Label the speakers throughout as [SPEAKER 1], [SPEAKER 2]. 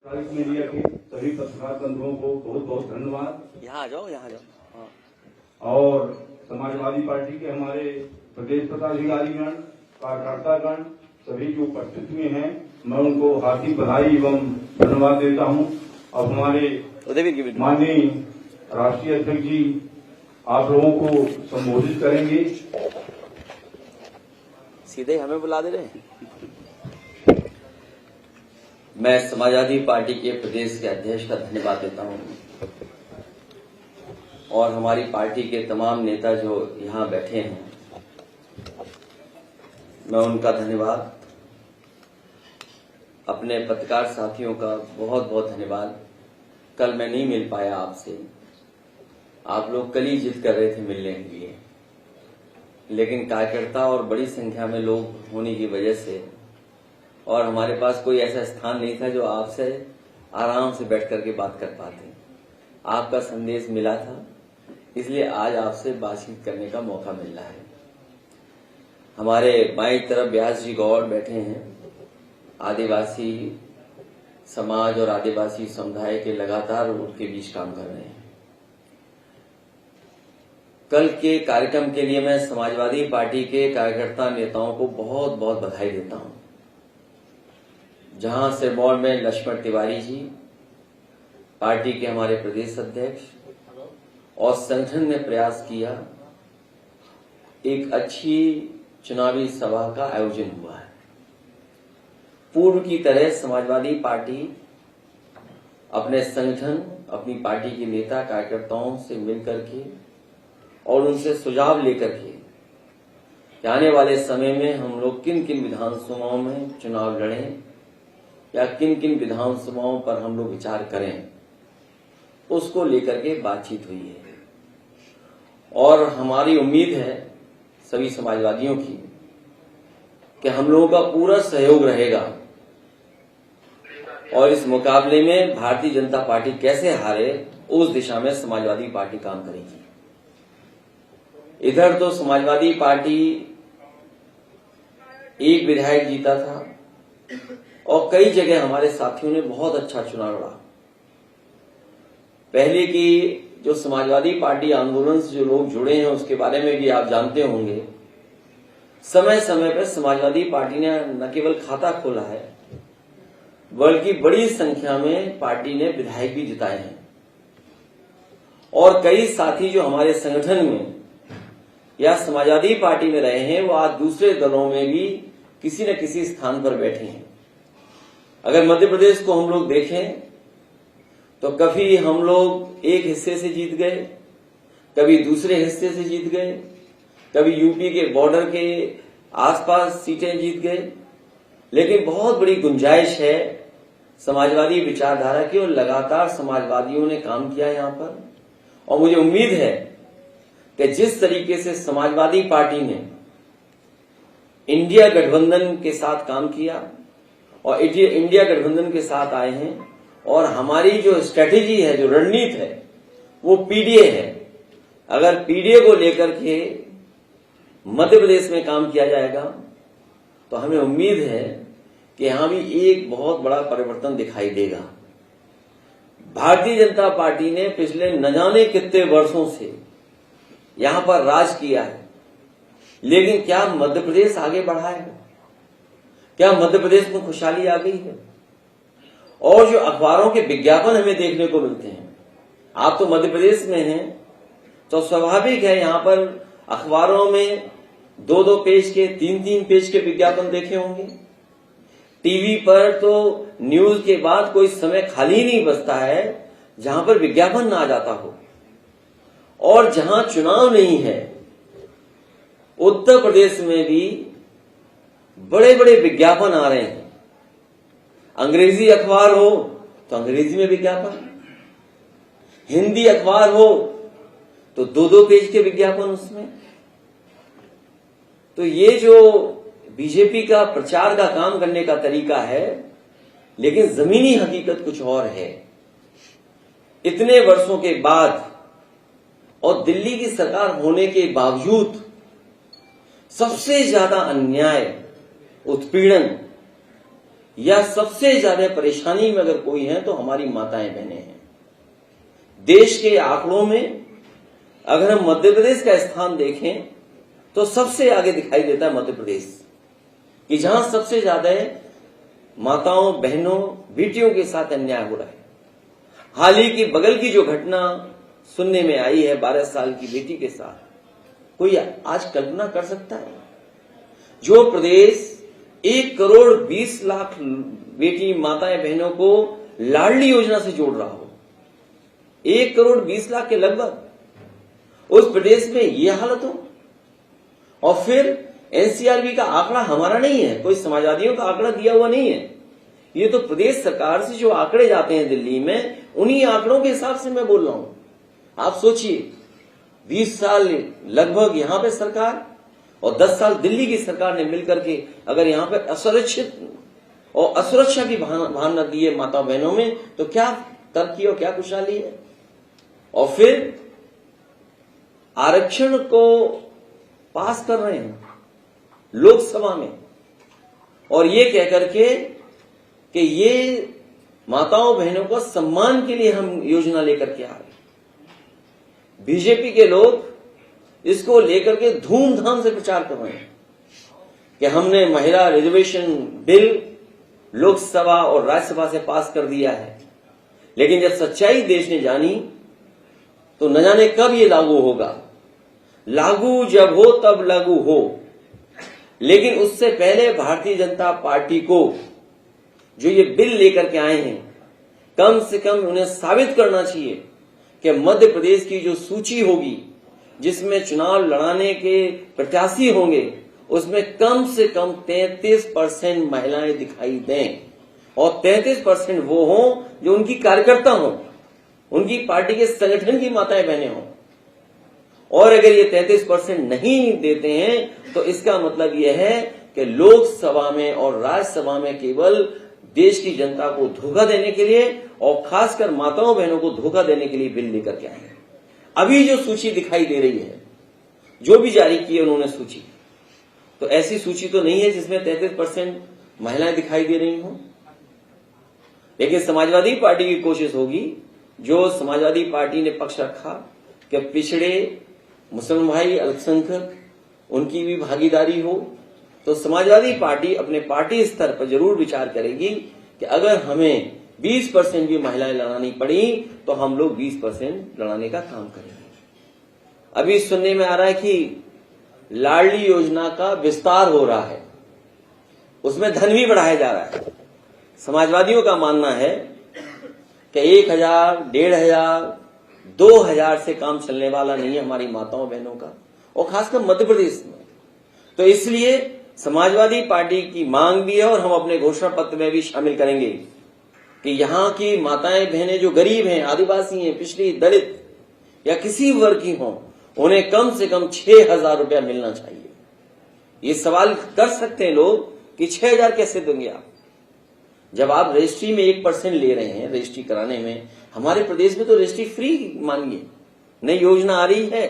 [SPEAKER 1] Media के सभी पत्रकार बंधुओं को बहुत बहुत धन्यवाद।
[SPEAKER 2] यहाँ आ जाओ। हाँ।
[SPEAKER 1] और समाजवादी पार्टी के हमारे प्रदेश पदाधिकारीगण, कार्यकर्तागण सभी जो उपस्थित में हैं, मैं उनको हार्दिक बधाई एवं धन्यवाद देता हूं। अब हमारे माननीय राष्ट्रीय अध्यक्ष जी आप लोगों को संबोधित करेंगे।
[SPEAKER 2] सीधे हमें बुला दे रहे हैं। मैं समाजवादी पार्टी के प्रदेश के अध्यक्ष का धन्यवाद देता हूं और हमारी पार्टी के तमाम नेता जो यहां बैठे हैं, मैं उनका धन्यवाद, अपने पत्रकार साथियों का बहुत बहुत धन्यवाद। कल मैं नहीं मिल पाया आपसे, आप लोग कल ही जिद कर रहे थे मिलने के लिए, लेकिन कार्यकर्ता और बड़ी संख्या में लोग होने की वजह से और हमारे पास कोई ऐसा स्थान नहीं था जो आपसे आराम से बैठ करके बात कर पाते। आपका संदेश मिला था, इसलिए आज आपसे बातचीत करने का मौका मिल रहा है। हमारे बाईं तरफ व्यास जी गौड़ बैठे हैं, आदिवासी समाज और आदिवासी समुदाय के लगातार उनके बीच काम कर रहे हैं। कल के कार्यक्रम के लिए मैं समाजवादी पार्टी के कार्यकर्ता नेताओं को बहुत बहुत बधाई देता हूं। जहां सिरमौर में लक्ष्मण तिवारी जी, पार्टी के हमारे प्रदेश अध्यक्ष और संगठन ने प्रयास किया, एक अच्छी चुनावी सभा का आयोजन हुआ है। पूर्व की तरह समाजवादी पार्टी अपने संगठन, अपनी पार्टी के नेता कार्यकर्ताओं से मिलकर के और उनसे सुझाव लेकर के आने वाले समय में हम लोग किन किन विधानसभाओं में चुनाव लड़ें या किन किन विधानसभाओं पर हम लोग विचार करें, उसको लेकर के बातचीत हुई है। और हमारी उम्मीद है सभी समाजवादियों की कि हम लोगों का पूरा सहयोग रहेगा और इस मुकाबले में भारतीय जनता पार्टी कैसे हारे उस दिशा में समाजवादी पार्टी काम करेगी। इधर तो समाजवादी पार्टी एक विधायक जीता था और कई जगह हमारे साथियों ने बहुत अच्छा चुनाव लड़ा। पहले की जो समाजवादी पार्टी आंदोलन से जो लोग जुड़े हैं उसके बारे में भी आप जानते होंगे। समय समय पर समाजवादी पार्टी ने न केवल खाता खोला है, बल्कि बड़ी संख्या में पार्टी ने विधायक भी जिताए हैं। और कई साथी जो हमारे संगठन में या समाजवादी पार्टी में रहे हैं, वो आज दूसरे दलों में भी किसी न किसी स्थान पर बैठे हैं। अगर मध्य प्रदेश को हम लोग देखें तो कभी हम लोग एक हिस्से से जीत गए, कभी दूसरे हिस्से से जीत गए, कभी यूपी के बॉर्डर के आसपास सीटें जीत गए, लेकिन बहुत बड़ी गुंजाइश है समाजवादी विचारधारा की और लगातार समाजवादियों ने काम किया यहां पर। और मुझे उम्मीद है कि जिस तरीके से समाजवादी पार्टी ने इंडिया गठबंधन के साथ काम किया और इंडिया गठबंधन के साथ आए हैं और हमारी जो स्ट्रेटेजी है, जो रणनीति है, वो पीडीए है। अगर पीडीए को लेकर के मध्य प्रदेश में काम किया जाएगा तो हमें उम्मीद है कि यहां भी एक बहुत बड़ा परिवर्तन दिखाई देगा। भारतीय जनता पार्टी ने पिछले न जाने कितने वर्षों से यहां पर राज किया है, लेकिन क्या मध्य प्रदेश आगे बढ़ा है? क्या मध्य प्रदेश में खुशहाली आ गई है? और जो अखबारों के विज्ञापन हमें देखने को मिलते हैं, आप तो मध्य प्रदेश में हैं, तो स्वाभाविक है यहां पर अखबारों में 2-2 पेज के, 3-3 पेज के विज्ञापन देखे होंगे। टीवी पर तो न्यूज के बाद कोई समय खाली नहीं बचता है जहां पर विज्ञापन ना आ जाता हो। और जहां चुनाव नहीं है, उत्तर प्रदेश में भी बड़े बड़े विज्ञापन आ रहे हैं। अंग्रेजी अखबार हो तो अंग्रेजी में विज्ञापन, हिंदी अखबार हो तो 2-2 पेज के विज्ञापन उसमें। तो ये जो बीजेपी का प्रचार का काम करने का तरीका है, लेकिन जमीनी हकीकत कुछ और है। इतने वर्षों के बाद और दिल्ली की सरकार होने के बावजूद सबसे ज्यादा अन्याय, उत्पीड़न या सबसे ज्यादा परेशानी में अगर कोई है तो हमारी माताएं बहनें हैं। देश के आंकड़ों में अगर हम मध्य प्रदेश का स्थान देखें तो सबसे आगे दिखाई देता है मध्य प्रदेश, कि जहां सबसे ज्यादा माताओं बहनों बेटियों के साथ अन्याय हो रहा है। हाल ही की बगल की जो घटना सुनने में आई है 12 साल की बेटी के साथ, कोई आज कल्पना कर सकता है? जो प्रदेश 1 करोड़ 20 लाख बेटी माताएं बहनों को लाडली योजना से जोड़ रहा हो, 1 करोड़ 20 लाख के लगभग, उस प्रदेश में यह हालत हो। और फिर एनसीआरबी का आंकड़ा हमारा नहीं है, कोई समाजवादियों का आंकड़ा दिया हुआ नहीं है, ये तो प्रदेश सरकार से जो आंकड़े जाते हैं दिल्ली में, उन्हीं आंकड़ों के हिसाब से मैं बोल रहा हूं। आप सोचिए 20 साल लगभग यहां पे सरकार और 10 साल दिल्ली की सरकार ने मिलकर के अगर यहां पे असुरक्षित और असुरक्षा की भावना दी है माता बहनों में, तो क्या तरक्की और क्या खुशहाली है। और फिर आरक्षण को पास कर रहे हैं लोकसभा में, और ये कहकर के कि ये माताओं बहनों को सम्मान के लिए हम योजना लेकर के आ रहे हैं। बीजेपी के लोग इसको लेकर के धूमधाम से प्रचार कर रहे हैं कि हमने महिला रिजर्वेशन बिल लोकसभा और राज्यसभा से पास कर दिया है, लेकिन जब सच्चाई देश ने जानी तो न जाने कब ये लागू होगा। लागू जब हो तब लागू हो, लेकिन उससे पहले भारतीय जनता पार्टी को जो ये बिल लेकर के आए हैं, कम से कम उन्हें साबित करना चाहिए कि मध्य प्रदेश की जो सूची होगी जिसमें चुनाव लड़ाने के प्रत्याशी होंगे, उसमें कम से कम 33% महिलाएं दिखाई दें, और 33% वो हों जो उनकी कार्यकर्ता हों, उनकी पार्टी के संगठन की माताएं बहनें हों। और अगर ये 33% नहीं देते हैं तो इसका मतलब यह है कि लोकसभा में और राज्यसभा में केवल देश की जनता को धोखा देने के लिए और खासकर माताओं बहनों को धोखा देने के लिए बिल लेकर के आए हैं। अभी जो सूची दिखाई दे रही है, जो भी जारी की है उन्होंने सूची, तो ऐसी सूची तो नहीं है जिसमें 33% महिलाएं दिखाई दे रही हों। लेकिन समाजवादी पार्टी की कोशिश होगी, जो समाजवादी पार्टी ने पक्ष रखा कि पिछड़े मुसलमान भाई अल्पसंख्यक उनकी भी भागीदारी हो, तो समाजवादी पार्टी अपने पार्टी स्तर पर जरूर विचार करेगी कि अगर हमें 20% भी महिलाएं लड़ानी पड़ी तो हम लोग 20% लड़ाने का काम करेंगे। अभी सुनने में आ रहा है कि लाडली योजना का विस्तार हो रहा है, उसमें धन भी बढ़ाया जा रहा है। समाजवादियों का मानना है कि 1000, 1500, 2000 से काम चलने वाला नहीं है हमारी माताओं बहनों का, और खासकर मध्य प्रदेश में। तो इसलिए समाजवादी पार्टी की मांग भी है और हम अपने घोषणा पत्र में भी शामिल करेंगे कि यहां की माताएं बहनें जो गरीब हैं, आदिवासी हैं, पिछड़ी, दलित या किसी वर्ग की हों, उन्हें कम से कम 6000 रुपया मिलना चाहिए। ये सवाल कर सकते हैं लोग कि 6000 कैसे देंगे आप, जब आप रजिस्ट्री में 1% ले रहे हैं रजिस्ट्री कराने में। हमारे प्रदेश में तो रजिस्ट्री फ्री मानिए, नई योजना आ रही है।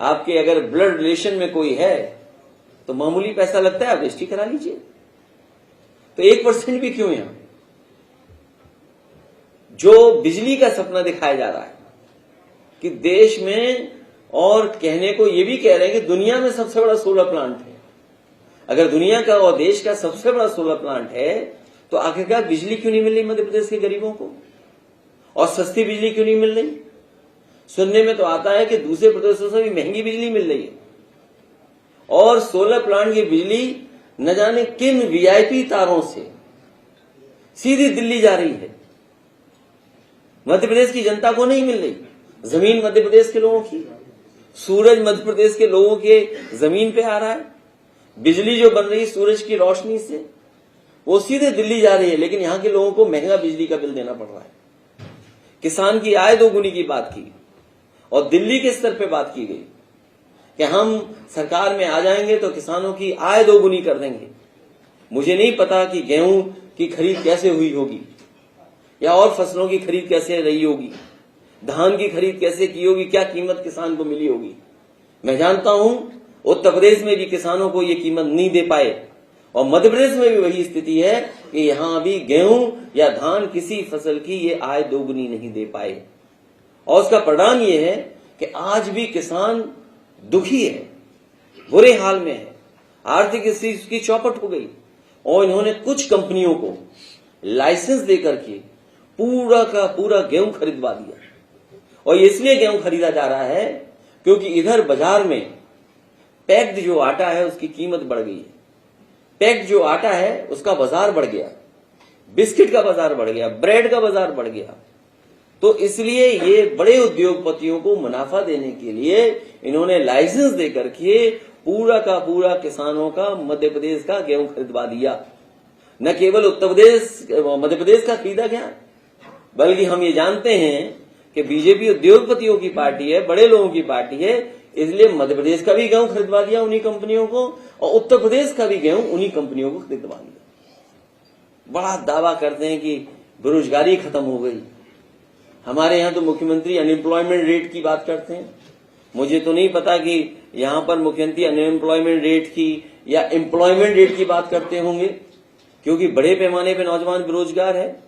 [SPEAKER 2] आपके अगर ब्लड रिलेशन में कोई है तो मामूली पैसा लगता है, आप रजिस्ट्री करा लीजिए। तो 1% भी क्यों? यहां जो बिजली का सपना दिखाया जा रहा है कि देश में, और कहने को ये भी कह रहे हैं कि दुनिया में सबसे बड़ा सोलर प्लांट है। अगर दुनिया का और देश का सबसे बड़ा सोलर प्लांट है तो आखिरकार बिजली क्यों नहीं मिल रही मध्य प्रदेश के गरीबों को, और सस्ती बिजली क्यों नहीं मिल रही? सुनने में तो आता है कि दूसरे प्रदेशों से भी महंगी बिजली मिल रही है, और सोलर प्लांट की बिजली न जाने किन वीआईपी तारों से सीधी दिल्ली जा रही है, मध्य प्रदेश की जनता को नहीं मिल रही। जमीन मध्य प्रदेश के लोगों की, सूरज मध्य प्रदेश के लोगों के जमीन पे आ रहा है, बिजली जो बन रही सूरज की रोशनी से वो सीधे दिल्ली जा रही है, लेकिन यहां के लोगों को महंगा बिजली का बिल देना पड़ रहा है। किसान की आय दोगुनी की बात की, और दिल्ली के स्तर पे बात की गई कि हम सरकार में आ जाएंगे तो किसानों की आय दोगुनी कर देंगे। मुझे नहीं पता कि गेहूं की खरीद कैसे हुई होगी, या और फसलों की खरीद कैसे रही होगी, धान की खरीद कैसे की होगी, क्या कीमत किसान को मिली होगी। मैं जानता हूं उत्तर प्रदेश में भी किसानों को ये कीमत नहीं दे पाए, और मध्य प्रदेश में भी वही स्थिति है कि यहाँ अभी गेहूं या धान किसी फसल की ये आय दोगुनी नहीं दे पाए। और उसका परिणाम ये है कि आज भी किसान दुखी है, बुरे हाल में है, आर्थिक स्थिति उसकी चौपट हो गई। और इन्होंने कुछ कंपनियों को लाइसेंस देकर के पूरा का पूरा गेहूं खरीदवा दिया। और इसलिए गेहूं खरीदा जा रहा है क्योंकि इधर बाजार में पैक्ड जो आटा है उसकी कीमत बढ़ गई है, पैक्ड जो आटा है उसका बाजार बढ़ गया, बिस्किट का बाजार बढ़ गया, ब्रेड का बाजार बढ़ गया। तो इसलिए ये बड़े उद्योगपतियों को मुनाफा देने के लिए इन्होंने लाइसेंस देकर के पूरा का पूरा किसानों का मध्य प्रदेश का गेहूं खरीदवा दिया। न केवल उत्तर प्रदेश मध्य प्रदेश का खरीदा गया, बल्कि हम ये जानते हैं कि बीजेपी उद्योगपतियों की पार्टी है, बड़े लोगों की पार्टी है, इसलिए मध्य प्रदेश का भी गेहूं खरीदवा दिया उन्हीं कंपनियों को और उत्तर प्रदेश का भी गेहूं उन्हीं कंपनियों को खरीदवा दिया। बड़ा दावा करते हैं कि बेरोजगारी खत्म हो गई। हमारे यहाँ तो मुख्यमंत्री अनएम्प्लॉयमेंट रेट की बात करते हैं। मुझे तो नहीं पता कि यहाँ पर मुख्यमंत्री अनएम्प्लॉयमेंट रेट की या एम्प्लॉयमेंट रेट की बात करते होंगे, क्योंकि बड़े पैमाने पर नौजवान बेरोजगार है।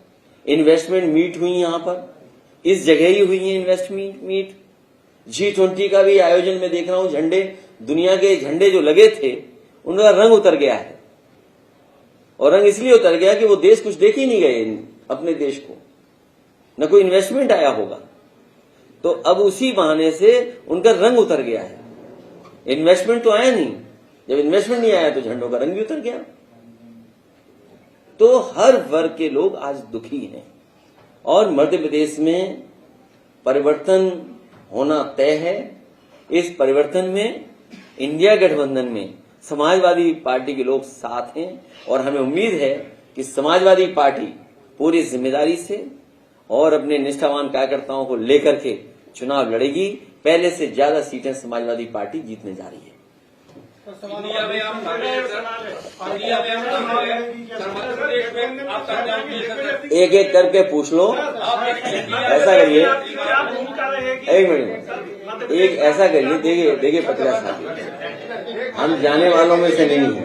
[SPEAKER 2] इन्वेस्टमेंट मीट हुई यहाँ पर, इस जगह ही हुई है इन्वेस्टमेंट मीट। G20 का भी आयोजन में देख रहा हूं, झंडे, दुनिया के झंडे जो लगे थे उनका रंग उतर गया है। और रंग इसलिए उतर गया कि वो देश कुछ देख ही नहीं गए अपने देश को, न कोई इन्वेस्टमेंट आया होगा। तो अब उसी बहाने से उनका रंग उतर गया है। इन्वेस्टमेंट तो आया नहीं, जब इन्वेस्टमेंट नहीं आया तो झंडों का रंग भी उतर गया। तो हर वर्ग के लोग आज दुखी हैं और मध्य प्रदेश में परिवर्तन होना तय है। इस परिवर्तन में इंडिया गठबंधन में समाजवादी पार्टी के लोग साथ हैं और हमें उम्मीद है कि समाजवादी पार्टी पूरी जिम्मेदारी से और अपने निष्ठावान कार्यकर्ताओं को लेकर के चुनाव लड़ेगी। पहले से ज्यादा सीटें समाजवादी पार्टी जीतने जा रही है। एक एक करके पूछ लो। ऐसा करिए, एक मिनट, एक ऐसा करिए, देखिए पत्रकार साहब, हम जाने वालों में से नहीं है।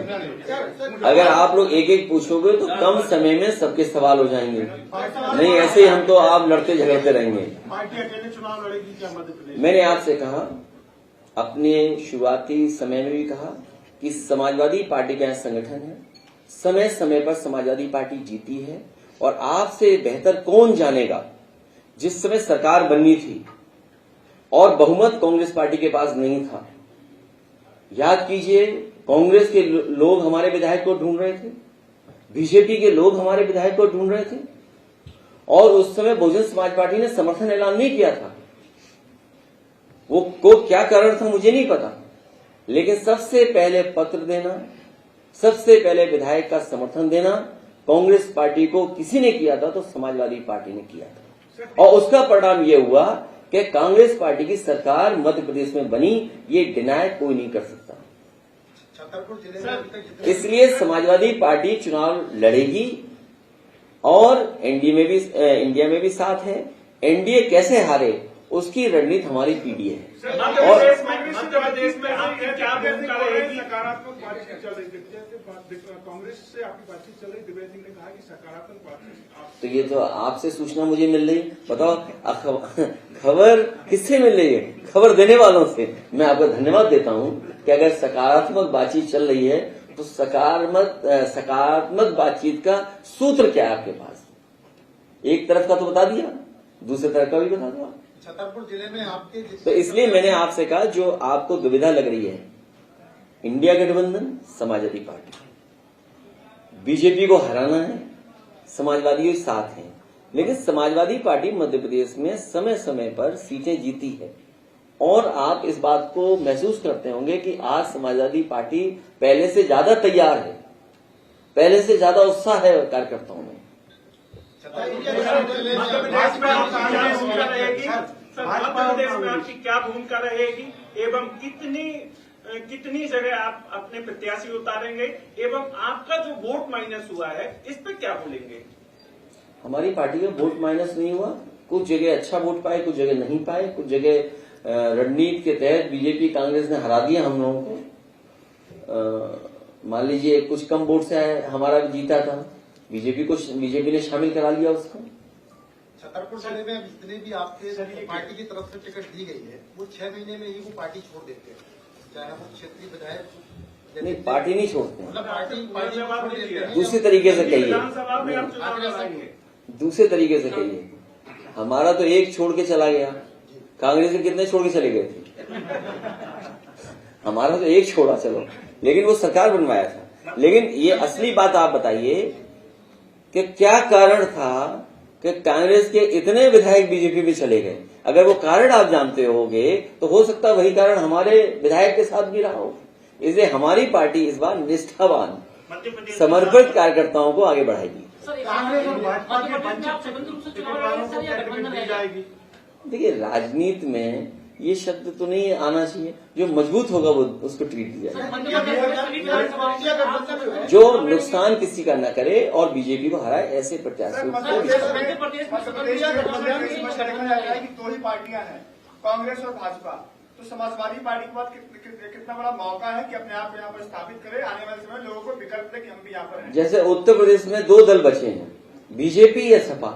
[SPEAKER 2] अगर आप लोग एक एक पूछोगे तो कम समय में सबके सवाल हो जाएंगे, नहीं ऐसे ही हम तो आप लड़ते झगड़ते रहेंगे। मैंने आपसे कहा, अपने शुरुआती समय में भी कहा कि समाजवादी पार्टी का संगठन है, समय समय पर समाजवादी पार्टी जीती है। और आपसे बेहतर कौन जानेगा, जिस समय सरकार बननी थी और बहुमत कांग्रेस पार्टी के पास नहीं था। याद कीजिए, कांग्रेस के लोग हमारे विधायक को ढूंढ रहे थे, बीजेपी के लोग हमारे विधायक को ढूंढ रहे थे और उस समय बहुजन समाज पार्टी ने समर्थन ऐलान नहीं किया था। वो को क्या कारण था मुझे नहीं पता, लेकिन सबसे पहले पत्र देना, सबसे पहले विधायक का समर्थन देना कांग्रेस पार्टी को किसी ने किया था तो समाजवादी पार्टी ने किया था। और उसका परिणाम ये हुआ कि कांग्रेस पार्टी की सरकार मध्य प्रदेश में बनी, ये डिनाय कोई नहीं कर सकता। इसलिए समाजवादी पार्टी चुनाव लड़ेगी और इंडिया में भी साथ है। एनडीए कैसे हारे उसकी रणनीति हमारी पीढ़ी है। और
[SPEAKER 3] सकारात्मक बातचीत चल रही है, कांग्रेस से आपकी बातचीत चल रही, दिग्विजय सिंह ने कहा कि सकारात्मक बातचीत।
[SPEAKER 2] तो ये तो आपसे सूचना मुझे मिल रही, बताओ खबर किससे मिल रही है? खबर देने वालों से। मैं आपको धन्यवाद देता हूं कि अगर सकारात्मक बातचीत चल रही है तो सकारात्मक बातचीत का सूत्र क्या है आपके पास? एक तरफ का तो बता दिया, दूसरे तरफ का भी बता दो।
[SPEAKER 3] छतरपुर जिले में आपके
[SPEAKER 2] तो इसलिए मैंने आपसे कहा, जो आपको दुविधा लग रही है, इंडिया गठबंधन, समाजवादी पार्टी, बीजेपी को हराना है, समाजवादी साथ हैं। लेकिन समाजवादी पार्टी मध्य प्रदेश में समय समय पर सीटें जीती है और आप इस बात को महसूस करते होंगे कि आज समाजवादी पार्टी पहले से ज्यादा तैयार है, पहले से ज्यादा उत्साह है कार्यकर्ताओं में।
[SPEAKER 3] मध्य प्रदेश में आपकी क्या भूमिका रहेगी एवं कितनी जगह आप अपने प्रत्याशी उतारेंगे एवं आपका जो वोट माइनस हुआ है इस पे क्या बोलेंगे?
[SPEAKER 2] हमारी पार्टी का वोट माइनस नहीं हुआ, कुछ जगह अच्छा वोट पाए, कुछ जगह नहीं पाए, कुछ जगह रणनीति के तहत बीजेपी कांग्रेस ने हरा दिया हम लोगों को। मान लीजिए कुछ कम वोट से हमारा जीता था, बीजेपी ने शामिल करा लिया उसको।
[SPEAKER 4] छतरपुर जिले में जितने भी आपके पार्टी की तरफ से टिकट दी गई है वो 6 महीने में ही वो पार्टी छोड़ देते हैं, चाहे वो क्षेत्रीय विधायक।
[SPEAKER 2] नहीं, पार्टी नहीं छोड़ते हैं,
[SPEAKER 4] मतलब पार्टी छोड़ देते हैं।
[SPEAKER 2] दूसरे तरीके से कहिए,
[SPEAKER 3] विधानसभा में आप चुनाव लड़ाएंगे।
[SPEAKER 2] दूसरे तरीके से कहिए। हमारा तो एक छोड़ के चला गया, कांग्रेस के कितने छोड़ के चले गए थे? हमारा तो एक छोड़ा, चलो, लेकिन वो सरकार बनवाया था। लेकिन ये असली बात आप बताइए कि क्या कारण था कि कांग्रेस के इतने विधायक बीजेपी में चले गए? अगर वो कारण आप जानते होगे तो हो सकता है वही कारण हमारे विधायक के साथ भी रहा हो। इसलिए हमारी पार्टी इस बार निष्ठावान, समर्पित कार्यकर्ताओं को आगे बढ़ाएगी। देखिए, राजनीति में ये शब्द तो नहीं आना चाहिए, जो मजबूत होगा वो उसको ट्रीट किया जाए, जो नुकसान किसी का न करे और बीजेपी को हराए, ऐसे प्रत्याशियों को।
[SPEAKER 5] दो ही पार्टियां हैं, कांग्रेस और भाजपा, तो समाजवादी पार्टी के बाद कितना बड़ा मौका है कि अपने आप यहाँ पर स्थापित करे, आने वाले समय लोगों को विकल्प दे कि हम भी यहाँ पर हैं।
[SPEAKER 2] जैसे उत्तर प्रदेश में 2 दल बचे हैं, बीजेपी या सपा,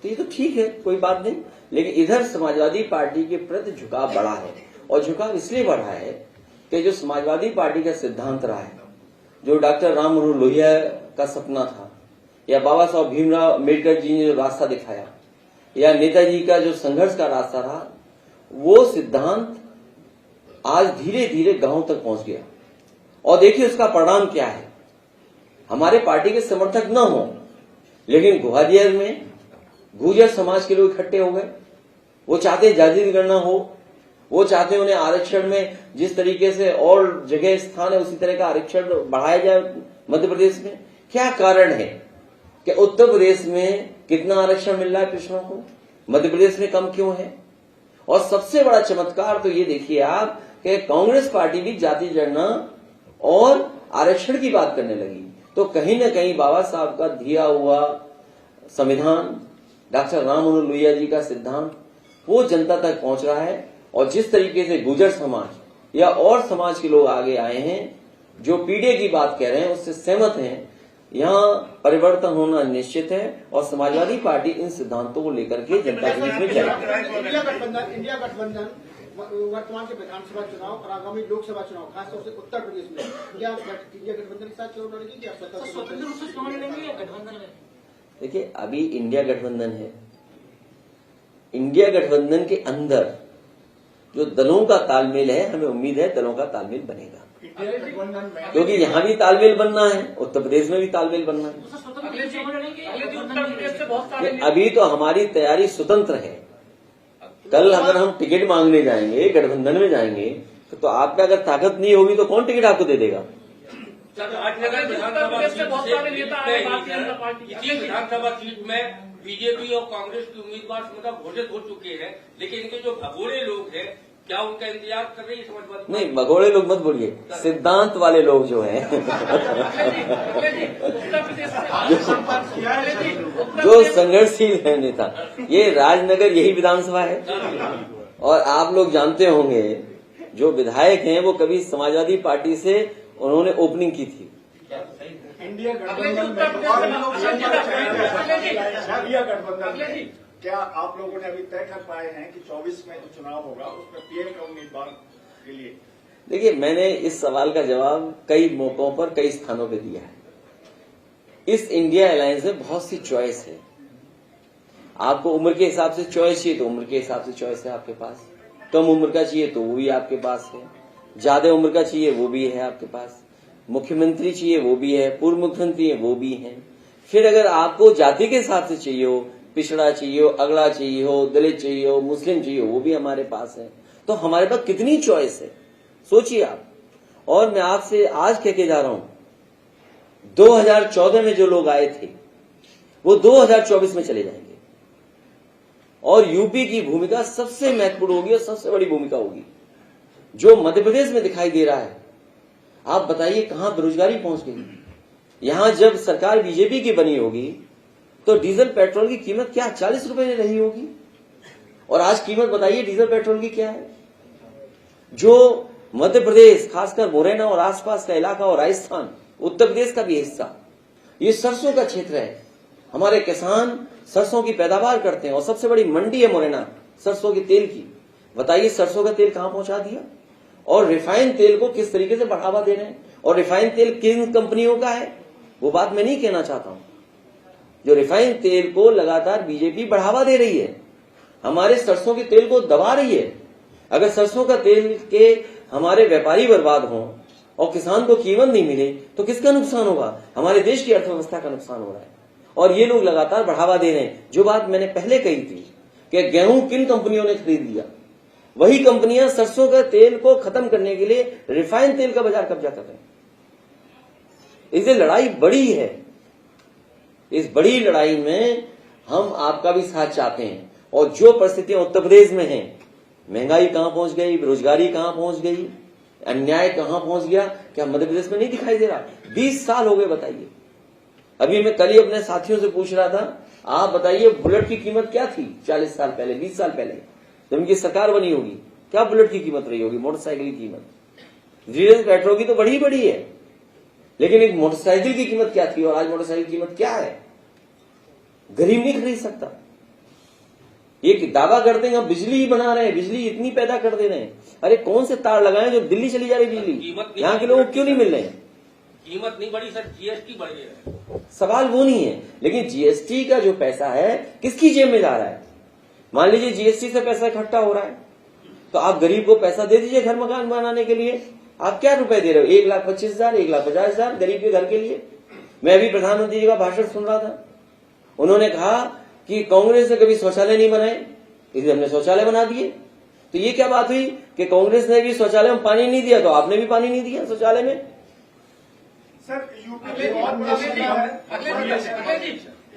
[SPEAKER 2] तो ये तो ठीक है, कोई बात नहीं। लेकिन इधर समाजवादी पार्टी के प्रति झुकाव बढ़ा है, और झुकाव इसलिए बढ़ा है कि जो समाजवादी पार्टी का सिद्धांत रहा है, जो डॉक्टर राम मनोहर लोहिया का सपना था, या बाबा साहब भीमराव अम्बेडकर जी ने जो रास्ता दिखाया, या नेताजी का जो संघर्ष का रास्ता रहा, वो सिद्धांत आज धीरे धीरे गांव तक पहुंच गया। और देखिए उसका परिणाम क्या है। हमारे पार्टी के समर्थक न हो, लेकिन ग्वालियर में गुर्जर समाज के लोग इकट्ठे हो गए। वो चाहते जाति गणना हो, वो चाहते उन्हें आरक्षण में जिस तरीके से और जगह स्थान है उसी तरह का आरक्षण बढ़ाया जाए मध्य प्रदेश में। क्या कारण है कि उत्तर प्रदेश में कितना आरक्षण मिल रहा है पिछड़ों को, मध्य प्रदेश में कम क्यों है? और सबसे बड़ा चमत्कार तो ये देखिए आप कि कांग्रेस पार्टी भी जाति गणना और आरक्षण की बात करने लगी। तो कहीं न कहीं बाबा साहब का दिया हुआ संविधान, डॉक्टर राम मनोहर लोहिया जी का सिद्धांत, वो जनता तक पहुंच रहा है। और जिस तरीके से गुर्जर समाज या और समाज के लोग आगे आए हैं, जो पीढ़ी की बात कह रहे हैं, उससे सहमत हैं, यहाँ परिवर्तन होना निश्चित है। और समाजवादी पार्टी इन सिद्धांतों को लेकर के जनता के बीच में जाएगी।
[SPEAKER 4] इंडिया गठबंधन वर्तमान के विधानसभा चुनाव और आगामी लोकसभा चुनाव खासतौर से उत्तर प्रदेश में क्या इंडिया गठबंधन के साथ चुनाव लड़ेगी या स्वतंत्र रूप से चुनाव लड़ेंगे या गठबंधन में?
[SPEAKER 2] देखिए, अभी इंडिया गठबंधन है। इंडिया गठबंधन के अंदर जो दलों का तालमेल है, हमें उम्मीद है दलों का तालमेल बनेगा, क्योंकि यहाँ भी तालमेल बनना है, उत्तर प्रदेश में भी तालमेल बनना है। अभी तो हमारी तैयारी स्वतंत्र है। कल अगर हम टिकट मांगने जाएंगे, गठबंधन में जाएंगे, तो आप में अगर ताकत नहीं होगी तो कौन टिकट आपको दे देगा?
[SPEAKER 6] विधानसभा सीट में बीजेपी और कांग्रेस के उम्मीदवार मतलब घोषित हो चुके हैं, लेकिन इनके जो भगोड़े लोग हैं, क्या उनका इंतजार कर रही है समाजवादी?
[SPEAKER 2] नहीं, भगोड़े लोग मत बोलिए, सिद्धांत वाले लोग जो हैं जो संघर्षशील है नेता। ये राजनगर यही विधानसभा है, और आप लोग जानते होंगे जो विधायक हैं वो कभी समाजवादी पार्टी से उन्होंने ओपनिंग की थी।
[SPEAKER 5] इंडिया गठबंधन क्या आप लोगों ने अभी तय कर पाए हैं कि 24 में जो चुनाव होगा उसमें पीएम का उम्मीदवार के लिए?
[SPEAKER 2] देखिए, मैंने इस सवाल का जवाब कई मौकों पर कई स्थानों पर दिया है। इस इंडिया अलायंस में बहुत सी चॉइस है। आपको उम्र के हिसाब से चॉइस चाहिए तो उम्र के हिसाब से चॉइस है आपके पास, कम उम्र का चाहिए तो वो भी आपके पास है, ज्यादा उम्र का चाहिए वो भी है आपके पास, मुख्यमंत्री चाहिए वो भी है, पूर्व मुख्यमंत्री है वो भी है। फिर अगर आपको जाति के हिसाब से चाहिए हो, पिछड़ा चाहिए हो, अगड़ा चाहिए हो, दलित चाहिए हो, मुस्लिम चाहिए हो, वो भी हमारे पास है। तो हमारे पास कितनी चॉइस है, सोचिए आप। और मैं आपसे आज कह के जा रहा हूं, 2014 में जो लोग आए थे वो 2024 में चले जाएंगे, और यूपी की भूमिका सबसे महत्वपूर्ण होगी और सबसे बड़ी भूमिका होगी। जो मध्य प्रदेश में दिखाई दे रहा है, आप बताइए कहां बेरोजगारी पहुंच गई। यहां जब सरकार बीजेपी की बनी होगी तो डीजल पेट्रोल की कीमत क्या 40 रुपए रही होगी, और आज कीमत बताइए डीजल पेट्रोल की क्या है। जो मध्य प्रदेश, खासकर मुरैना और आसपास का इलाका और राजस्थान, उत्तर प्रदेश का भी हिस्सा, ये सरसों का क्षेत्र है। हमारे किसान सरसों की पैदावार करते हैं और सबसे बड़ी मंडी है मुरैना सरसों के तेल की। बताइए सरसों का तेल कहां पहुंचा दिया, और रिफाइंड तेल को किस तरीके से बढ़ावा दे रहे हैं। और रिफाइंड तेल किन कंपनियों का है वो बात मैं नहीं कहना चाहता हूं। जो रिफाइंड तेल को लगातार बीजेपी बढ़ावा दे रही है, हमारे सरसों के तेल को दबा रही है। अगर सरसों का तेल के हमारे व्यापारी बर्बाद हों और किसान को कीमत नहीं मिले तो किसका नुकसान होगा? हमारे देश की अर्थव्यवस्था का नुकसान हो रहा है। और ये लोग लगातार बढ़ावा दे रहे हैं। जो बात मैंने पहले कही थी कि गेहूं किन कंपनियों ने खरीद लिया, वही कंपनियां सरसों का तेल को खत्म करने के लिए रिफाइंड तेल का बाजार कब्जा कर रहे हैं। इसलिए लड़ाई बड़ी है। इस बड़ी लड़ाई में हम आपका भी साथ चाहते हैं। और जो परिस्थितियां उत्तर प्रदेश में हैं, महंगाई कहां पहुंच गई, बेरोजगारी कहां पहुंच गई, अन्याय कहां पहुंच गया, क्या मध्य प्रदेश में नहीं दिखाई दे रहा? 20 साल हो गए, बताइए। अभी मैं कल ही अपने साथियों से पूछ रहा था, आप बताइए बुलेट की कीमत क्या थी 40 साल पहले, 20 साल पहले जब इनकी सरकार बनी होगी? क्या बुलेट की कीमत रही होगी, मोटरसाइकिल की कीमत? डीजल पेट्रोल की तो बढ़ी है, लेकिन एक मोटरसाइकिल की कीमत क्या थी और आज मोटरसाइकिल की कीमत क्या है? गरीब नहीं खरीद सकता। ये दावा करते हैं हम बिजली ही बना रहे हैं, बिजली इतनी पैदा कर दे रहे हैं। अरे कौन से तार लगाए जो दिल्ली चली जा रही बिजली, यहाँ के लोगों को क्यों नहीं मिल रहे हैं?
[SPEAKER 6] कीमत नहीं बढ़ी सर, जीएसटी बढ़ गया।
[SPEAKER 2] सवाल वो नहीं है, लेकिन जीएसटी का जो पैसा है किसकी जेब में जा रहा है? मान लीजिए जीएसटी से पैसा इकट्ठा हो रहा है, तो आप गरीब को पैसा दे दीजिए घर मकान बनाने के लिए। आप क्या रुपए दे रहे हो? 1,25,000, 1,50,000 गरीब के घर के लिए। मैं अभी प्रधानमंत्री जी का भाषण सुन रहा था, उन्होंने कहा कि कांग्रेस ने कभी शौचालय नहीं बनाए, इसलिए हमने शौचालय बना दिए। तो ये क्या बात हुई कि कांग्रेस ने भी शौचालय में पानी नहीं दिया तो आपने भी पानी नहीं दिया शौचालय में?
[SPEAKER 5] सर यूपी में बहुत बड़ा मुद्दा है।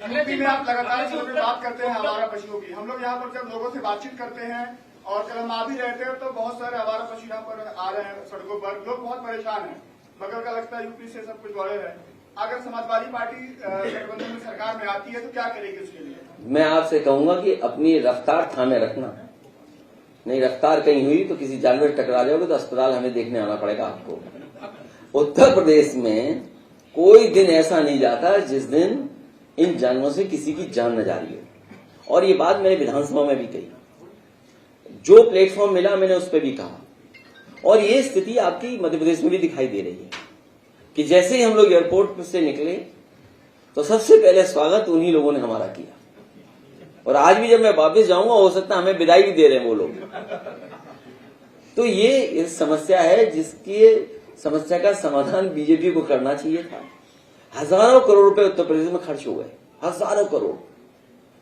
[SPEAKER 5] यूपी में आप लगातार चीजों पे बात करते हैं आवारा पशुओं की। हम लोग यहाँ पर जब लोगों से बातचीत करते हैं और कल हम आ भी रहते हैं तो बहुत सारे आवारा पशु यहाँ पर आ रहे हैं सड़कों पर। लोग बहुत परेशान हैं, मगर का लगता है यूपी से सब कुछ जुड़े हैं। अगर समाजवादी पार्टी गठबंधन में सरकार में आती है तो क्या करेगी उसके लिए? मैं
[SPEAKER 2] आपसे कहूंगा कि अपनी रफ्तार थामे रखना। नहीं रफ्तार कहीं हुई तो किसी जानवर टकरा जाओगे तो अस्पताल हमें देखने आना पड़ेगा आपको। उत्तर प्रदेश में कोई दिन ऐसा नहीं जाता जिस दिन इन जानवरों से किसी की जान न जा रही हो। और ये बात मैंने विधानसभा में भी कही, जो प्लेटफॉर्म मिला मैंने उस पर भी कहा। और ये स्थिति आपकी मध्य प्रदेश में भी दिखाई दे रही है कि जैसे ही हम लोग एयरपोर्ट से निकले तो सबसे पहले स्वागत उन्हीं लोगों ने हमारा किया। और आज भी जब मैं वापस जाऊंगा हो सकता है हमें विदाई भी दे रहे हैं वो लोग। तो ये समस्या है जिसकी समस्या का समाधान बीजेपी को करना चाहिए था। हजारों करोड़ रुपए उत्तर प्रदेश में खर्च हो गए, हजारों करोड़।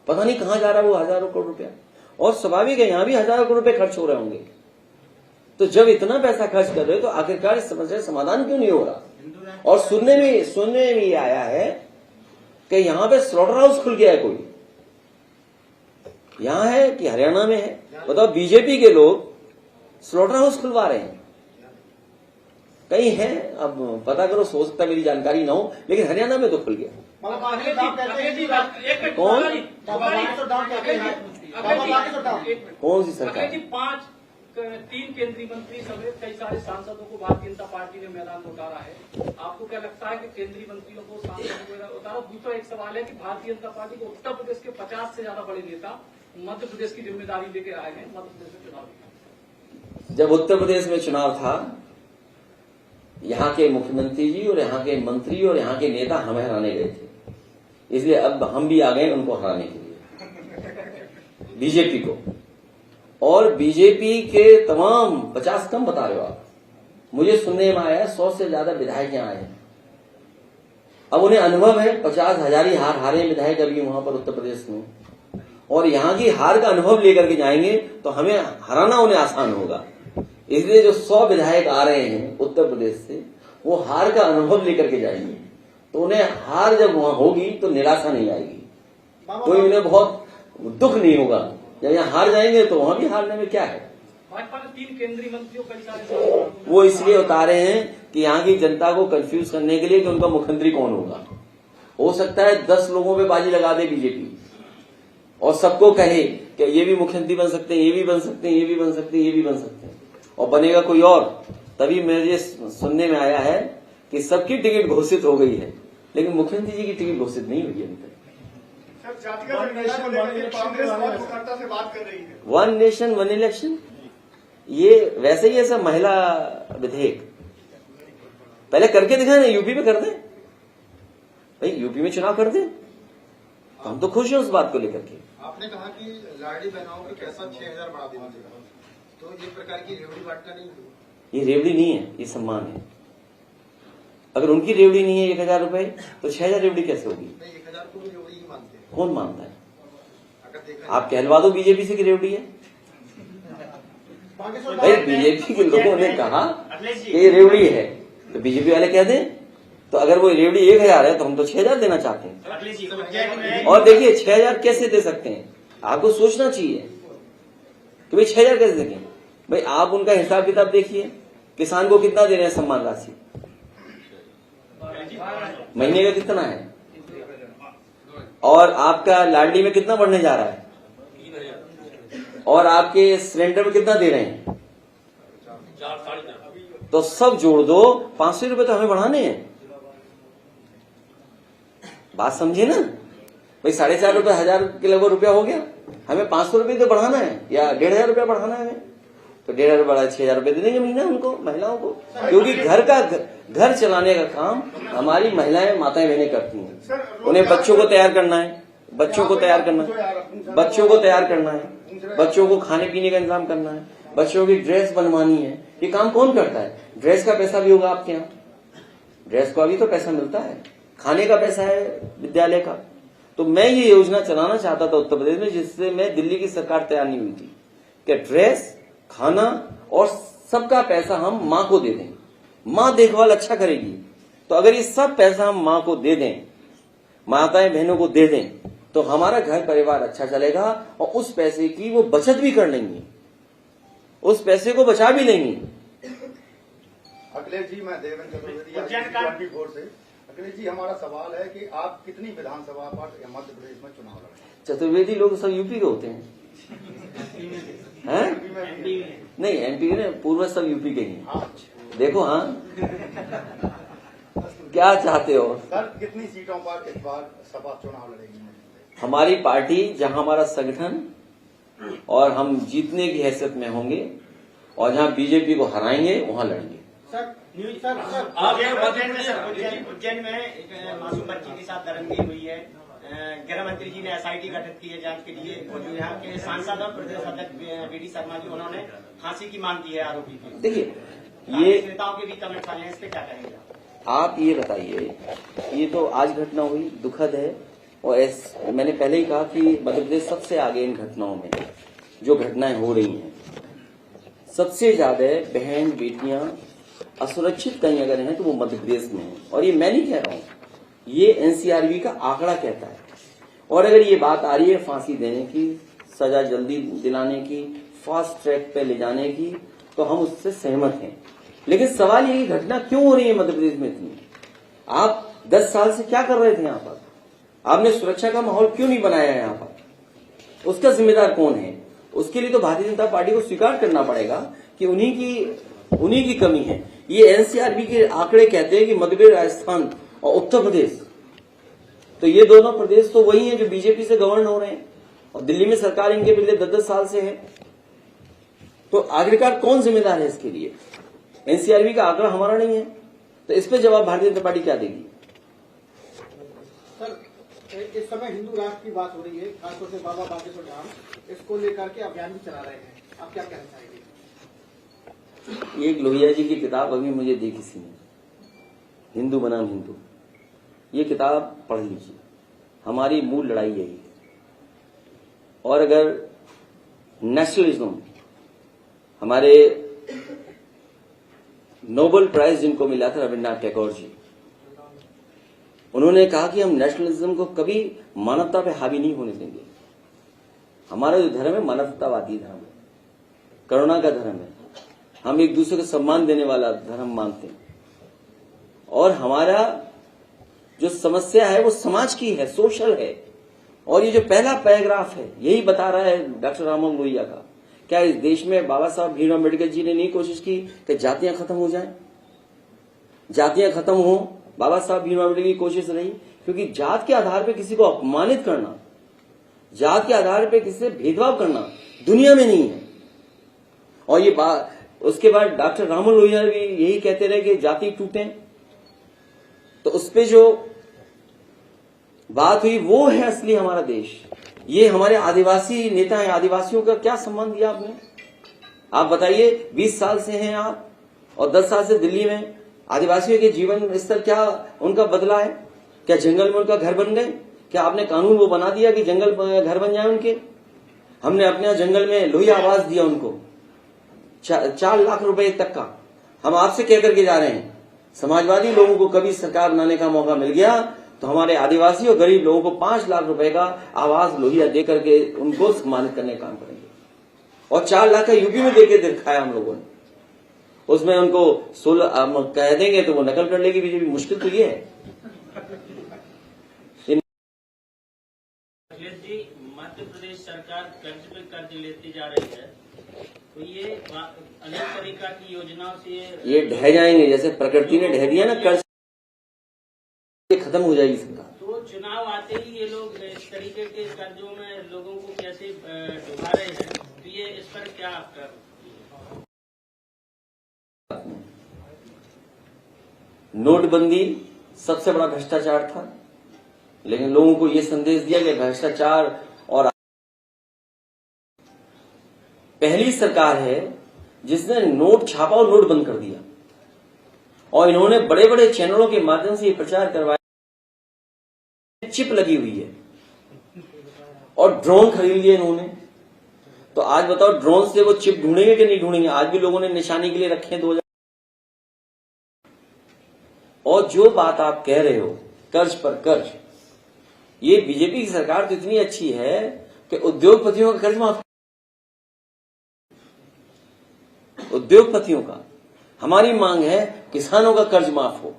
[SPEAKER 2] पता नहीं कहां जा रहा वो हजारों करोड़ रुपया। और स्वाभाविक है यहां भी हजारों करोड़ रुपए खर्च हो रहे होंगे। तो जब इतना पैसा खर्च कर रहे हो तो आखिरकार इस समस्या का समाधान क्यों नहीं हो रहा? और सुनने में ये आया है कि यहां पे स्लॉटर हाउस खुल गया है कोई, यहां है कि हरियाणा में है? बताओ, बीजेपी के लोग स्लॉटर हाउस खुलवा रहे हैं। कहीं है, अब पता करो, हो सकता है मेरी जानकारी ना हो, लेकिन हरियाणा में तो खुल गया। कौन सी सरकार?
[SPEAKER 7] 3 केंद्रीय मंत्री समेत कई सारे सांसदों को भारतीय जनता पार्टी ने मैदान में उतारा है। आपको क्या लगता है कि केंद्रीय मंत्रियों को, सांसदों को उतारा? दूसरा एक सवाल है कि भारतीय जनता पार्टी को उत्तर प्रदेश के 50 से ज्यादा बड़े नेता मध्य प्रदेश की जिम्मेदारी लेके आए हैं मध्य प्रदेश में चुनाव।
[SPEAKER 2] जब उत्तर प्रदेश में चुनाव था, यहाँ के मुख्यमंत्री जी और यहाँ के मंत्री और यहाँ के नेता हमें हराने गए थे, इसलिए अब हम भी आ गए उनको हराने के लिए, बीजेपी को। और बीजेपी के तमाम 50 कम बता रहे हो आप, मुझे सुनने में आया 100 से ज्यादा विधायक यहाँ आए हैं। अब उन्हें अनुभव है, 50,000 ही हारे विधायक अभी वहां पर उत्तर प्रदेश में, और यहाँ की हार का अनुभव लेकर के जाएंगे तो हमें हराना उन्हें आसान होगा। इसलिए जो 100 विधायक आ रहे हैं उत्तर प्रदेश से, वो हार का अनुभव लेकर के जाएंगे, तो उन्हें हार जब वहां होगी तो निराशा नहीं आएगी, कोई उन्हें बहुत दुख नहीं होगा। जब यहाँ हार जाएंगे तो वहां भी हारने में क्या है।
[SPEAKER 7] भाजपा ने 3 केंद्रीय मंत्रियों कई सारे
[SPEAKER 2] वो इसलिए उतारे हैं कि यहाँ की जनता को कंफ्यूज करने के लिए कि उनका मुख्यमंत्री कौन होगा। हो सकता है 10 लोगों पे बाजी लगा दे बीजेपी और सबको कहे कि ये भी मुख्यमंत्री बन सकते हैं, ये भी बन सकते हैं, ये भी बन सकते हैं, ये भी बन सकते हैं, और बनेगा कोई और। तभी मुझे सुनने में आया है कि सबकी टिकट घोषित हो गई है, लेकिन मुख्यमंत्री जी की टिकट घोषित नहीं हुई है अभी तक।
[SPEAKER 5] सर, जातिगत जनगणना को लेकर कांग्रेस बहुत कठोरता से बात कर रही है।
[SPEAKER 2] वन नेशन वन इलेक्शन, ये वैसे ही ऐसा महिला विधेयक पहले करके दिखाए ना, यूपी में कर दें भाई, यूपी में चुनाव कर दें, हम तो खुश हैं उस बात को लेकर के।
[SPEAKER 4] आपने कहा कि लाडली बहनों की पैसा 6000 बढ़ा देना चाहिए, तो ये प्रकार की रेवड़ी बांटना नहीं है।
[SPEAKER 2] ये रेवड़ी नहीं है, ये सम्मान है। अगर उनकी रेवड़ी नहीं है 1000 रुपए, तो 6000 रेवड़ी कैसे होगी?
[SPEAKER 4] 1000 को भी रेवड़ी ही मानते हैं।
[SPEAKER 2] कौन मानता है?
[SPEAKER 4] अगर देखा
[SPEAKER 2] आप कहलवा दो बीजेपी से की रेवड़ी है।
[SPEAKER 4] बागेश्वर
[SPEAKER 2] भाई बीजेपी के लोगों ने कहा कि ये रेवड़ी है, तो बीजेपी वाले कह दें, तो अगर वो रेवड़ी 1000 है तो हम तो 6000 देना चाहते हैं। और देखिए 6000 कैसे दे सकते हैं, आपको सोचना चाहिए कि भाई 6000 कैसे देंगे। भाई आप उनका हिसाब किताब देखिए, किसान को कितना दे रहे हैं सम्मान राशि, महीने का कितना है, और आपका लाडली में कितना बढ़ने जा रहा है, और आपके सिलेंडर में कितना दे रहे हैं, तो सब जोड़ दो 500 रुपए तो हमें बढ़ाने हैं। बात समझे ना भाई, 4.5 रुपए 1000 के लगभग रुपया हो गया, हमें 500 रुपए तो बढ़ाना है या 1500 रुपया बढ़ाना है हमें, तो 1500 बढ़ा 6000 रुपए दे देंगे महीना उनको, महिलाओं को, क्योंकि घर चलाने का काम हमारी महिलाएं माताएं बहनें करती हैं। उन्हें बच्चों को तैयार करना है, बच्चों को तैयार करना है, बच्चों को खाने पीने का इंतजाम करना है, बच्चों की ड्रेस बनवानी है। ये काम कौन करता है? ड्रेस का पैसा भी होगा आपके यहाँ, ड्रेस का भी तो पैसा मिलता है, खाने का पैसा है विद्यालय का। तो मैं ये योजना चलाना चाहता था उत्तर प्रदेश में, जिससे मैं दिल्ली की सरकार तैयार नहीं हुई थी कि ड्रेस, खाना और सबका पैसा हम माँ को दे दें, माँ देखभाल अच्छा करेगी। तो अगर ये सब पैसा हम माँ को दे दें, माताएं बहनों को दे दें, तो हमारा घर परिवार अच्छा चलेगा और उस पैसे की वो बचत भी कर लेंगी, उस पैसे को बचा भी लेंगी।
[SPEAKER 5] अखिलेश जी, मैं देवेंद्र चतुर्वेदी से। अखिलेश जी, हमारा सवाल है कि आप कितनी विधानसभा पर मध्य प्रदेश में चुनाव लड़ेंगे?
[SPEAKER 2] चतुर्वेदी लोग सब यूपी के होते हैं, नहीं एमपी ने पूर्वज सब यूपी के ही। देखो हाँ क्या चाहते हो
[SPEAKER 5] सर, कितनी सीटों पर इस बार सभा चुनाव लड़ेगी?
[SPEAKER 2] हमारी पार्टी जहां हमारा संगठन और हम जीतने की हैसियत में होंगे और जहां बीजेपी को हराएंगे वहां लड़ेंगे।
[SPEAKER 8] उज्जैन में एक मासूम बच्ची के साथ दरंगी हुई है, गृह मंत्री जी ने एसआईटी गठित की है जांच के लिए, और जो यहाँ के सांसद और प्रदेश अध्यक्ष बीडी शर्मा जी, उन्होंने फांसी की मांग की है आरोपी की।
[SPEAKER 2] देखिए ये
[SPEAKER 8] नेताओं के भी कमेंट आए हैं, इस पे क्या कहेंगे
[SPEAKER 2] आप? ये बताइए, ये तो आज घटना हुई, दुखद है, और मैंने पहले ही कहा कि मध्य प्रदेश सबसे आगे इन घटनाओं में, जो घटनाएं हो रही हैं, सबसे ज्यादा बहन बेटियां असुरक्षित कहीं अगर हैं तो वो मध्य प्रदेश में है। और ये मैं नहीं कह रहा हूं, ये एनसीआरबी का आंकड़ा कहता है। और अगर ये बात आ रही है फांसी देने की, सजा जल्दी दिलाने की, फास्ट ट्रैक पे ले जाने की, तो हम उससे सहमत हैं। लेकिन सवाल ये घटना क्यों हो रही है मध्य प्रदेश में इतनी? आप 10 साल से क्या कर रहे थे यहाँ पर? आपने सुरक्षा का माहौल क्यों नहीं बनाया है यहाँ पर? उसका जिम्मेदार कौन है? उसके लिए तो भारतीय जनता पार्टी को स्वीकार करना पड़ेगा कि उन्हीं की कमी है। ये एनसीआरबी के आंकड़े कहते हैं कि मध्य प्रदेश, राजस्थान और उत्तर प्रदेश, तो ये दोनों प्रदेश तो वही हैं जो बीजेपी से गवर्न हो रहे हैं, और दिल्ली में सरकार इनके पिछले 10-10 साल से है। तो आखिरकार कौन जिम्मेदार है इसके लिए? एनसीआरबी का आंकड़ा हमारा नहीं है, तो इस पे जवाब भारतीय जनता पार्टी क्या देगी?
[SPEAKER 4] सर, इस समय हिंदू राष्ट्र की बात हो रही है, खासतौर से बाबा बागेश्वर धाम, इसको लेकर के अभियान भी चला रहे हैं, आप क्या कहना चाहेंगे?
[SPEAKER 2] एक लोहिया जी की किताब अभी मुझे दी किसी ने, हिंदू बनाम हिंदू, ये किताब पढ़ लीजिए। हमारी मूल लड़ाई यही है। और अगर नेशनलिज्म, हमारे नोबेल प्राइज जिनको मिला था रविन्द्रनाथ टैगोर जी, उन्होंने कहा कि हम नेशनलिज्म को कभी मानवता पे हावी नहीं होने देंगे। हमारा जो धर्म है मानवतावादी धर्म है, करुणा का धर्म है, हम एक दूसरे को सम्मान देने वाला धर्म मानते हैं। और हमारा जो समस्या है वो समाज की है, सोशल है। और ये जो पहला पैराग्राफ है यही बता रहा है डॉक्टर राममोहन लोहिया का क्या इस देश में बाबा साहब भीमराव अम्बेडकर जी ने नहीं कोशिश की कि जातियां खत्म हो जाएं? जातियां खत्म हो, बाबा साहब भीमराव अम्बेडकर की कोशिश रही। क्योंकि जात के आधार पर किसी को अपमानित करना, जात के आधार पर किसी से भेदभाव करना दुनिया में नहीं है। और ये बात उसके बाद डॉक्टर राममोहन लोहिया भी यही कहते रहे कि जाति टूटे। तो उस पे जो बात हुई वो है असली हमारा देश। ये हमारे आदिवासी नेता हैं, आदिवासियों का क्या संबंध दिया आपने? आप बताइए, 20 साल से हैं आप और 10 साल से दिल्ली में, आदिवासियों के जीवन स्तर क्या उनका बदला है? क्या जंगल में उनका घर बन गए? क्या आपने कानून वो बना दिया कि जंगल घर बन जाए उनके? हमने अपने यहाँ जंगल में लोहिया आवास दिया उनको, 4 लाख रुपए तक का। हम आपसे कह करके जा रहे हैं, समाजवादी लोगों को कभी सरकार बनाने का मौका मिल गया तो हमारे आदिवासी और गरीब लोगों को 5 लाख रुपए का आवास लोहिया दे करके उनको सम्मानित करने का काम करेंगे। और 4 लाख का यूपी में देके दिखाया हम लोगों ने। उसमें उनको 16 कह देंगे तो वो नकल कर लेगी बीजेपी। मुश्किल तो ये है।
[SPEAKER 9] अखिलेश जी, मध्य प्रदेश सरकार कर्ज पे कर्ज लेती जा रही है, तो ये अनेक तरीका की योजनाओं से
[SPEAKER 2] ये ढह जाएंगे, जैसे प्रकृति ने ढह दिया ना कर्ज, खत्म हो जाएगी सरकार।
[SPEAKER 9] तो चुनाव आते ही ये लोग इस तरीके के कर्जों में लोगों को कैसे डुबा रहे हैं, तो ये इस पर क्या आपका?
[SPEAKER 2] नोटबंदी सबसे बड़ा भ्रष्टाचार था, लेकिन लोगों को यह संदेश दिया कि भ्रष्टाचार, और पहली सरकार है जिसने नोट छापा और नोट बंद कर दिया। और इन्होंने बड़े बड़े चैनलों के माध्यम से ये प्रचार करवाया, चिप लगी हुई है और ड्रोन खरीद लिए इन्होंने। तो आज बताओ, ड्रोन से वो चिप ढूंढेंगे कि नहीं ढूंढेंगे? आज भी लोगों ने निशानी के लिए रखे हैं 2000। और जो बात आप कह रहे हो कर्ज पर कर्ज, ये बीजेपी की सरकार तो इतनी अच्छी है कि उद्योगपतियों का कर्ज माफ, उद्योगपतियों का। हमारी मांग है किसानों का कर्ज माफ हो,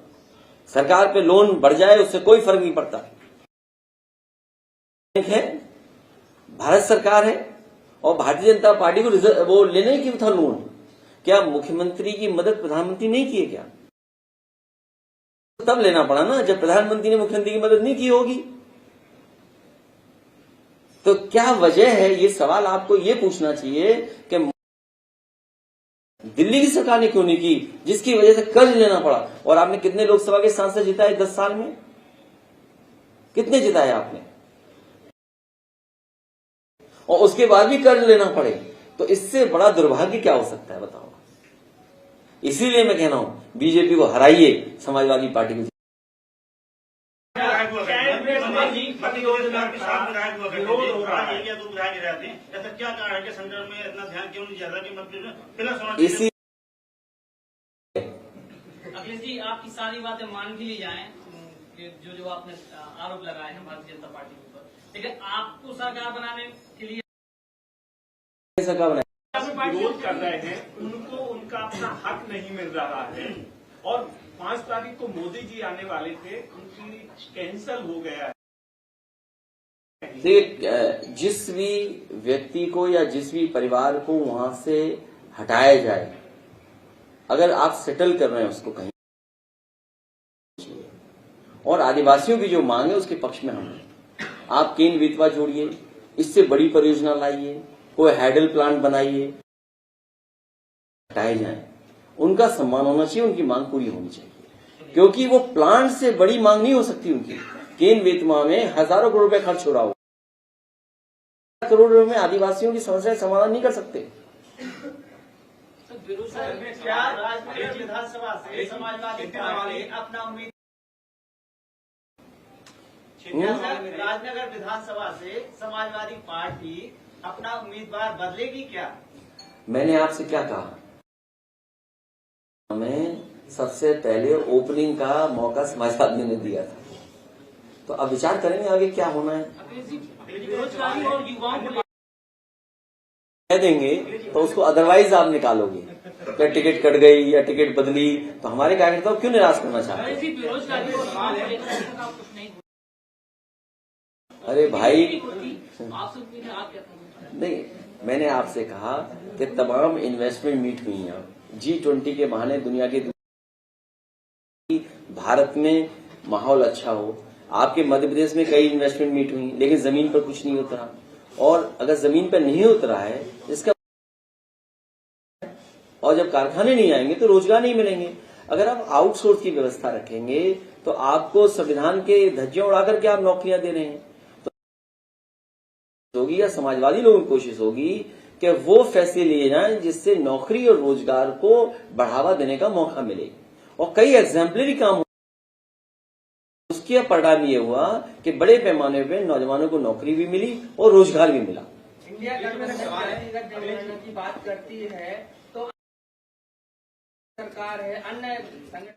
[SPEAKER 2] सरकार पे लोन बढ़ जाए, उससे कोई फर्क नहीं पड़ता। है भारत सरकार है और भारतीय जनता पार्टी को वो लेना ही क्यों था लोन? क्या मुख्यमंत्री की मदद प्रधानमंत्री नहीं किए क्या? तब लेना पड़ा ना जब प्रधानमंत्री ने मुख्यमंत्री की मदद नहीं की होगी। तो क्या वजह है? ये सवाल आपको ये पूछना चाहिए कि दिल्ली की सरकार ने क्यों नहीं की, जिसकी वजह से कर्ज लेना पड़ा। और आपने कितने लोकसभा के सांसद जिताए 10 साल में? कितने जिताए आपने? और उसके बाद भी कर्ज लेना पड़े, तो इससे बड़ा दुर्भाग्य क्या हो सकता है बताओ। इसीलिए मैं कह रहा हूं बीजेपी को हराइए, समाजवादी पार्टी को। इसी
[SPEAKER 9] अखिलेश जी, आपकी सारी बातें मान भी ली जाएं जो आपने आरोप लगाए हैं भारतीय जनता पार्टी के ऊपर, लेकिन आपको सरकार बनाने के लिए
[SPEAKER 2] सरकार बनाए
[SPEAKER 3] विरोध कर रहे हैं, उनको उनका अपना हक नहीं मिल रहा है। और 5 तारीख को मोदी जी आने वाले थे, उनकी कैंसल हो गया है।
[SPEAKER 2] देखिए, जिस भी व्यक्ति को या जिस भी परिवार को वहां से हटाया जाए, अगर आप सेटल कर रहे हैं उसको कहीं, और आदिवासियों की जो मांग है उसके पक्ष में हम हैं। आप केन बेतवा जोड़िए, इससे बड़ी परियोजना लाइए, कोई हाइडल प्लांट बनाइए, हटाए जाए, उनका सम्मान होना चाहिए, उनकी मांग पूरी होनी चाहिए। क्योंकि वो प्लांट से बड़ी मांग नहीं हो सकती उनकी। केन बेतवा में हजारों करोड़ रुपए खर्च हो रहा हो, करोड़ रुपए में आदिवासियों की समस्या समाधान नहीं कर सकते।
[SPEAKER 8] क्या राजनगर विधानसभा से समाजवादी पार्टी अपना उम्मीदवार, राजनगर विधानसभा से समाजवादी पार्टी अपना उम्मीदवार बदलेगी क्या?
[SPEAKER 2] मैंने आपसे क्या कहा? हमें सबसे पहले ओपनिंग का मौका समाजवादी ने दिया था, तो अब विचार करेंगे आगे क्या होना है।
[SPEAKER 9] बेरोजगारी और युवाओं को
[SPEAKER 2] कह देंगे तो उसको अदरवाइज आप निकालोगे, क्या टिकट कट गई या टिकट बदली, तो हमारे कार्यकर्ताओं क्यों निराश करना चाहते हैं?
[SPEAKER 9] बेरोजगारी और युवाओं को लेकर आप कुछ नहीं,
[SPEAKER 2] अरे भाई
[SPEAKER 9] आप क्या
[SPEAKER 2] नहीं, मैंने आपसे कहा कि तमाम इन्वेस्टमेंट मीट हुई हैं। G20 के बहाने दुनिया के भारत में माहौल अच्छा हो। आपके मध्य प्रदेश में कई इन्वेस्टमेंट मीट हुई, लेकिन जमीन पर कुछ नहीं उतरा। और अगर जमीन पर नहीं उतरा है इसका, और जब कारखाने नहीं आएंगे तो रोजगार नहीं मिलेंगे। अगर आप आउटसोर्स की व्यवस्था रखेंगे तो आपको संविधान के धज्जियां उड़ाकर के आप नौकरियां दे रहे हैं। तो होगी या समाजवादी लोगों की कोशिश होगी कि वो फैसले लिए जाएं जिससे नौकरी और रोजगार को बढ़ावा देने का मौका मिले। और कई एग्जाम्पलरी काम उसका परिणाम ये हुआ कि बड़े पैमाने पे नौजवानों को नौकरी भी मिली और रोजगार भी मिला।
[SPEAKER 10] इंडिया गठबंधन की बात करती है तो सरकार है, अन्य संगठन